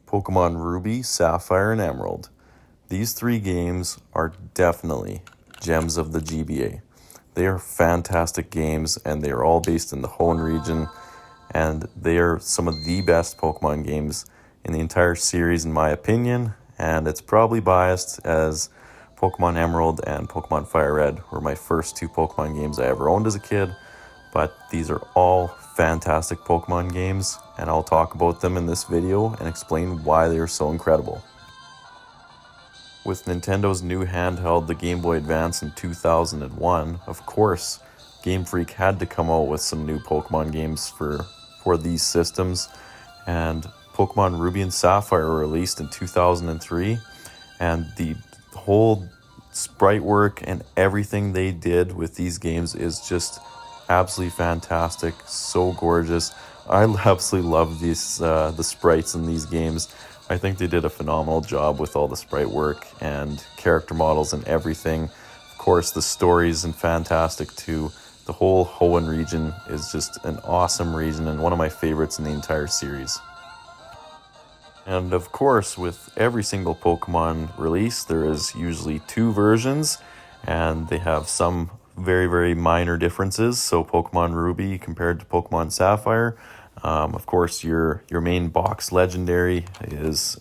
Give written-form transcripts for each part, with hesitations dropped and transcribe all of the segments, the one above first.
Pokemon Ruby, Sapphire, and Emerald. These three games are definitely gems of the GBA. They are fantastic games, and they are all based in the Hoenn region, and they are some of the best Pokemon games in the entire series, in my opinion, and it's probably biased as Pokemon Emerald and Pokemon Fire Red were my first two Pokemon games I ever owned as a kid, but these are all fantastic Pokemon games, and I'll talk about them in this video and explain why they are so incredible. With Nintendo's new handheld, the Gameboy Advance in 2001, of course, Game Freak had to come out with some new Pokemon games for these systems, and Pokemon Ruby and Sapphire were released in 2003, and the whole sprite work and everything they did with these games is just absolutely fantastic, so gorgeous. I absolutely love these the sprites in these games. I think they did a phenomenal job with all the sprite work and character models and everything. Of course, the stories and fantastic too. The whole Hoenn region is just an awesome region and one of my favorites in the entire series. And of course, with every single Pokemon release, there is usually two versions, and they have some very, very minor differences. So Pokemon Ruby compared to Pokemon Sapphire, of course, your main box legendary is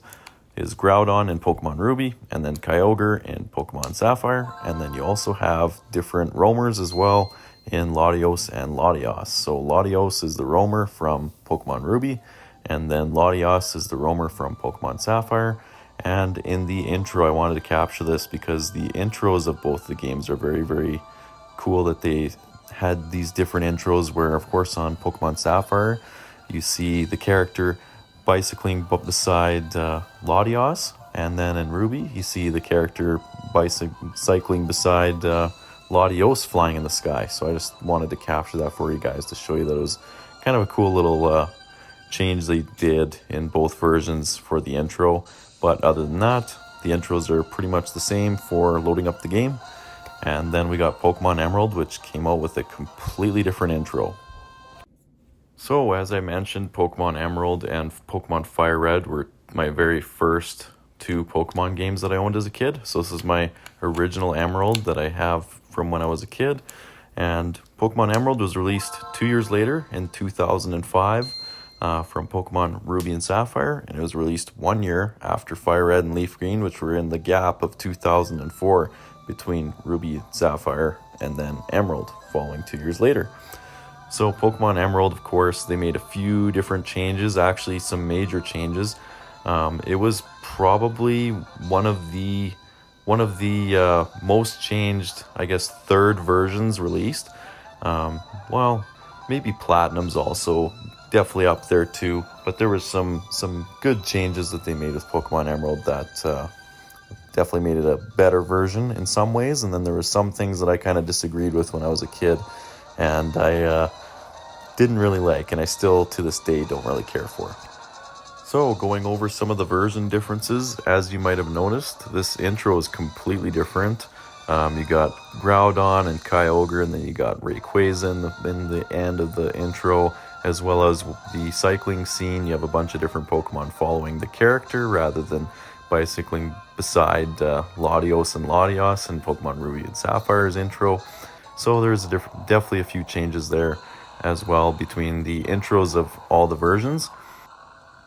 Groudon in Pokemon Ruby, and then Kyogre in Pokemon Sapphire, and then you also have different roamers as well in Latios and Latios. So Latios is the roamer from Pokemon Ruby, and then Latios is the roamer from Pokemon Sapphire. And in the intro, I wanted to capture this because the intros of both the games are very, very cool that they had these different intros where, of course, on Pokemon Sapphire, you see the character bicycling beside Latios, and then in Ruby, you see the character cycling beside Latios flying in the sky. So I just wanted to capture that for you guys to show you that it was kind of a cool little change they did in both versions for the intro. But other than that, the intros are pretty much the same for loading up the game. And then we got Pokemon Emerald, which came out with a completely different intro. So as I mentioned, Pokemon Emerald and Pokemon Fire Red were my very first two Pokemon games that I owned as a kid. So this is my original Emerald that I have from when I was a kid. And Pokemon Emerald was released 2 years later in 2005 from Pokemon Ruby and Sapphire. And it was released 1 year after Fire Red and Leaf Green, which were in the gap of 2004 between Ruby, Sapphire, and then Emerald following 2 years later. So Pokemon Emerald, of course, they made a few different changes, actually some major changes. It was probably one of the most changed, I guess, third versions released. Well, maybe Platinum's also definitely up there too, but there was some good changes that they made with Pokemon Emerald that definitely made it a better version in some ways, and then there were some things that I kind of disagreed with when I was a kid, and I didn't really like, and I still to this day don't really care for. So going over some of the version differences, as you might have noticed, this intro is completely different. You got Groudon and Kyogre, and then you got Rayquaza in the end of the intro, as well as the cycling scene. You have a bunch of different Pokemon following the character rather than bicycling beside Latios and Latios in Pokemon Ruby and Sapphire's intro. So there's definitely a few changes there as well between the intros of all the versions.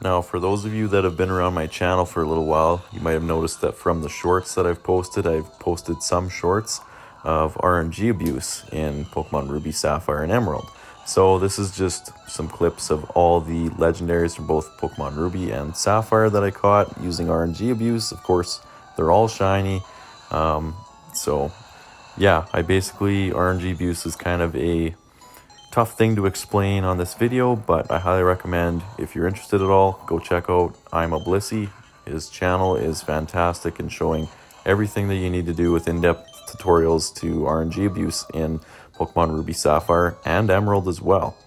Now, for those of you that have been around my channel for a little while, you might have noticed that from the shorts that I've posted some shorts of RNG Abuse in Pokemon Ruby, Sapphire, and Emerald. So this is just some clips of all the legendaries from both Pokemon Ruby and Sapphire that I caught using RNG Abuse. Of course, they're all shiny. So yeah, RNG Abuse is kind of a tough thing to explain on this video, but I highly recommend, if you're interested at all, go check out I'm a Blissey. His channel is fantastic in showing everything that you need to do with in-depth tutorials to RNG Abuse in Pokemon Ruby, Sapphire, and Emerald as well.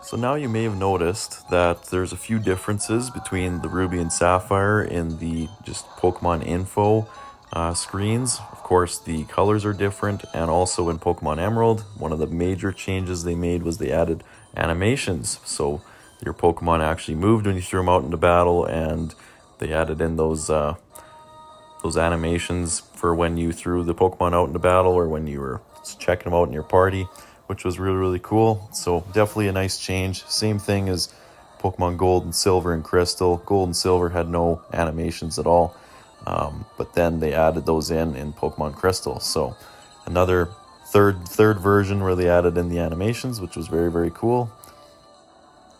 So now you may have noticed that there's a few differences between the Ruby and Sapphire in the just Pokemon info screens. Of course, the colors are different, and also in Pokemon Emerald, one of the major changes they made was they added animations. So your Pokemon actually moved when you threw them out into battle, and they added in those animations for when you threw the Pokemon out into battle or when you were checking them out in your party, which was really, really cool. So definitely a nice change. Same thing as Pokemon Gold and Silver and Crystal. Gold and Silver had no animations at all, but then they added those in Pokemon Crystal. So another third version where they added in the animations, which was very, very cool.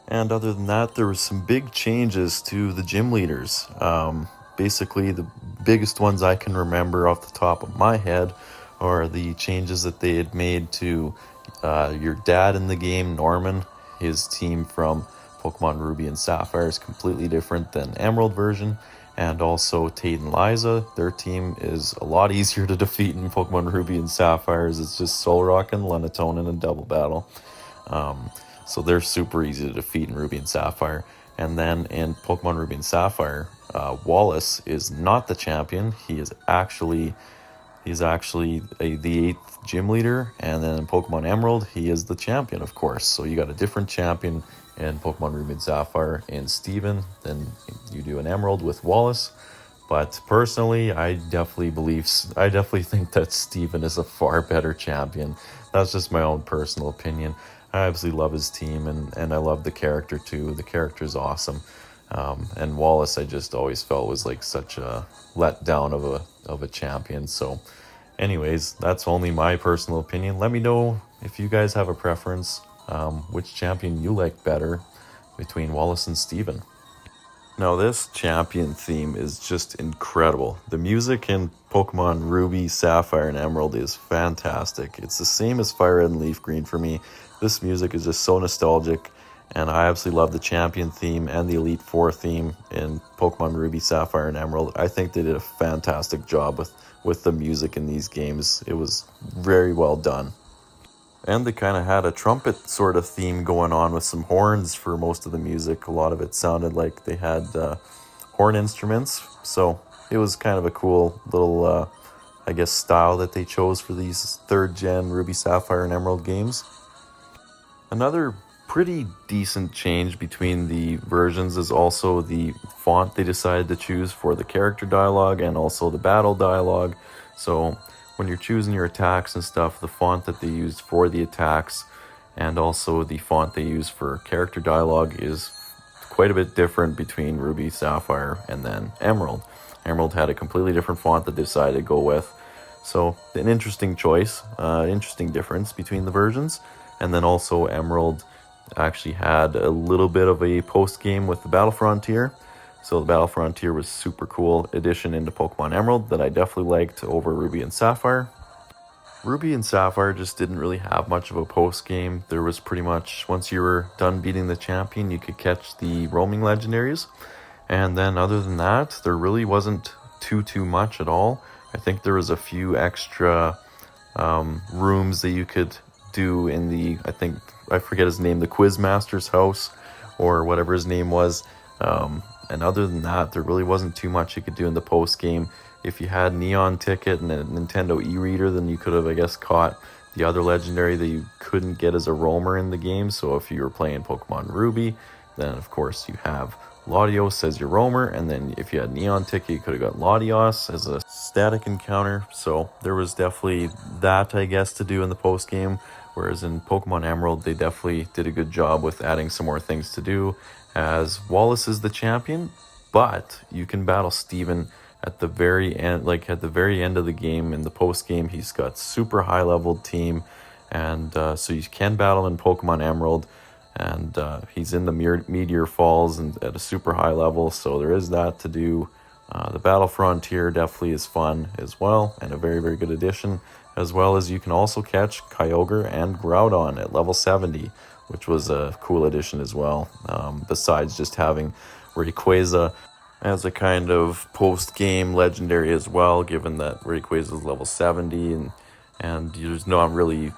And other than that, there was some big changes to the gym leaders. Basically, the biggest ones I can remember off the top of my head are the changes that they had made to your dad in the game, Norman. His team from Pokemon Ruby and Sapphire is completely different than Emerald version. And also Tate and Liza, their team is a lot easier to defeat in Pokemon Ruby and Sapphire. It's just Solrock and Lunatone in a double battle. So they're super easy to defeat in Ruby and Sapphire. And then in Pokemon Ruby and Sapphire, Wallace is not the champion. He's actually the 8th gym leader. And then in Pokemon Emerald, he is the champion, of course. So you got a different champion in Pokemon Ruby and Sapphire in Steven than you do in Emerald with Wallace. But personally, I definitely think that Steven is a far better champion. That's just my own personal opinion. I absolutely love his team, and I love the character too. The character is awesome. And Wallace, I just always felt was like such a letdown of a champion. So anyways, that's only my personal opinion. Let me know if you guys have a preference, which champion you like better between Wallace and Steven. Now, this champion theme is just incredible. The music in Pokemon Ruby, Sapphire, and Emerald is fantastic. It's the same as Fire Red and Leaf Green for me. This music is just so nostalgic, and I absolutely love the champion theme and the Elite Four theme in Pokemon Ruby, Sapphire, and Emerald. I think they did a fantastic job with the music in these games. It was very well done. And they kind of had a trumpet sort of theme going on with some horns for most of the music. A lot of it sounded like they had horn instruments. So it was kind of a cool little, style that they chose for these 3rd gen Ruby, Sapphire, and Emerald games. Another pretty decent change between the versions is also the font they decided to choose for the character dialogue and also the battle dialogue. So when you're choosing your attacks and stuff, the font that they used for the attacks and also the font they use for character dialogue is quite a bit different between Ruby, Sapphire, and then Emerald. Emerald had a completely different font that they decided to go with. So an interesting choice, interesting difference between the versions. And then also Emerald actually had a little bit of a post-game with the Battle Frontier. So the Battle Frontier was super cool addition into Pokemon Emerald that I definitely liked over Ruby and Sapphire. Ruby and Sapphire just didn't really have much of a post-game. There was pretty much, once you were done beating the champion, you could catch the roaming legendaries. And then other than that, there really wasn't too much at all. I think there was a few extra rooms that you could do in the, I forget his name, the Quizmaster's house or whatever his name was. And other than that, there really wasn't too much you could do in the post game. If you had Neon Ticket and a Nintendo e-reader, then you could have, I guess, caught the other legendary that you couldn't get as a roamer in the game. So if you were playing Pokemon Ruby, then of course you have Latios as your roamer. And then if you had Neon Ticket, you could have got Latios as a static encounter. So there was definitely that, I guess, to do in the post game. Whereas in Pokemon Emerald, they definitely did a good job with adding some more things to do, as Wallace is the champion, but you can battle Steven at the very end, of the game. In the post game, he's got super high leveled team, and so you can battle in Pokemon Emerald, and he's in the Meteor Falls and at a super high level, so there is that to do. The Battle Frontier definitely is fun as well, and a very, very good addition, as well as you can also catch Kyogre and Groudon at level 70, which was a cool addition as well, besides just having Rayquaza as a kind of post-game legendary as well, given that Rayquaza is level 70, and there's not really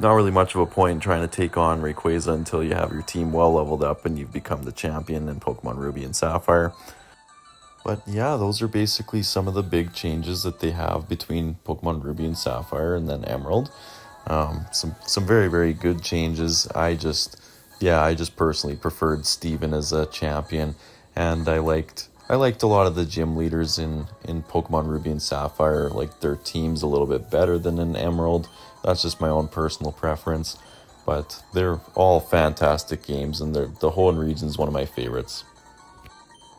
much of a point in trying to take on Rayquaza until you have your team well leveled up and you've become the champion in Pokemon Ruby and Sapphire. But yeah, those are basically some of the big changes that they have between Pokemon Ruby and Sapphire and then Emerald. Some very, very good changes. I just Yeah, I just personally preferred Steven as a champion, and I liked a lot of the gym leaders in Pokemon Ruby and Sapphire. Like their team's a little bit better than in Emerald. That's just my own personal preference, but they're all fantastic games, and the Hoenn region is one of my favorites.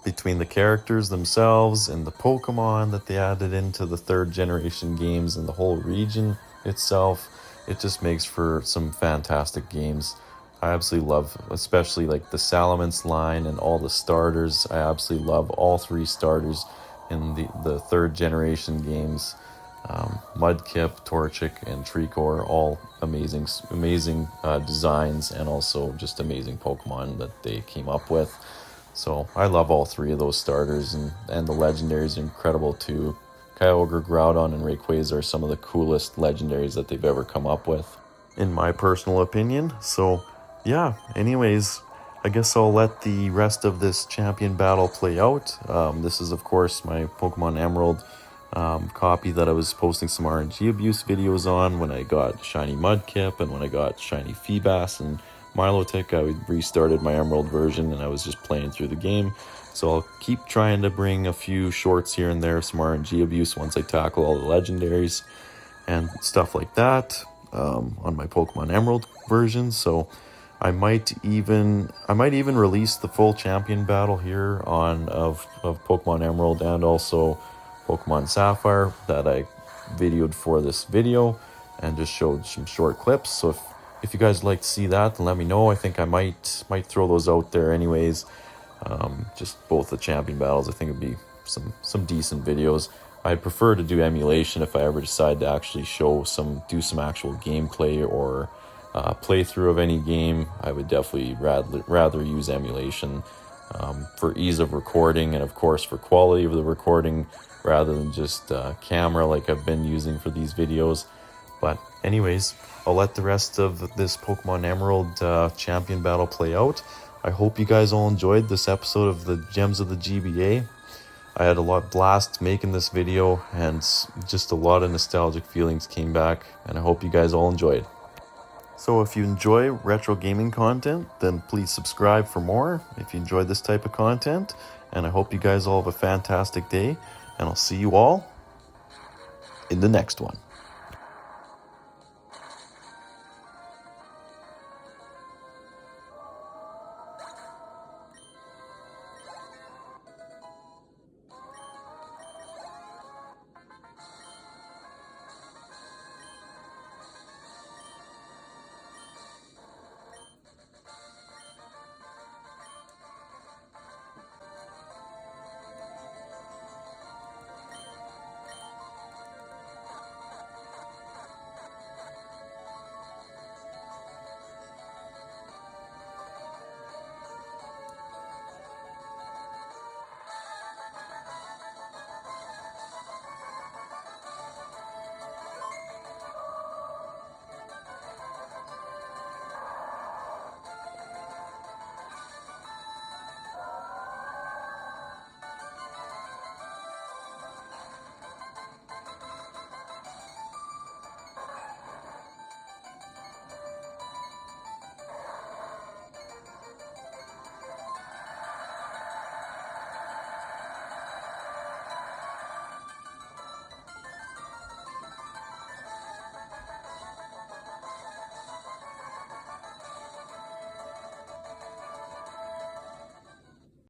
Between the characters themselves and the Pokemon that they added into the third generation games and the whole region itself, it just makes for some fantastic games. I absolutely love, especially like the Salamence line and all the starters. I absolutely love all three starters in the third generation games. Mudkip, Torchic, and Treecko, all amazing designs, and also just amazing Pokemon that they came up with. So I love all three of those starters, and the legendaries are incredible too. Kyogre, Groudon, and Rayquaza are some of the coolest legendaries that they've ever come up with, in my personal opinion. So yeah, anyways, I guess I'll let the rest of this champion battle play out. This is, of course, my Pokemon Emerald copy that I was posting some RNG Abuse videos on when I got Shiny Mudkip and when I got Shiny Feebas and Milotic. I restarted my Emerald version and I was just playing through the game. So I'll keep trying to bring a few shorts here and there, some RNG Abuse once I tackle all the legendaries and stuff like that on my Pokemon Emerald version. So I might even release the full champion battle here of Pokemon Emerald and also Pokemon Sapphire that I videoed for this video and just showed some short clips. So if you guys like to see that, then let me know. I think I might throw those out there anyways. Just both the champion battles. I think it'd be some decent videos. I'd prefer to do emulation if I ever decide to actually do some actual gameplay or playthrough of any game. I would definitely rather use emulation for ease of recording and of course for quality of the recording rather than just camera like I've been using for these videos. But anyways, I'll let the rest of this Pokemon Emerald champion battle play out. I hope you guys all enjoyed this episode of the Gems of the GBA. I had a lot blast making this video and just a lot of nostalgic feelings came back, and I hope you guys all enjoyed. So if you enjoy retro gaming content, then please subscribe for more if you enjoyed this type of content. And I hope you guys all have a fantastic day, and I'll see you all in the next one.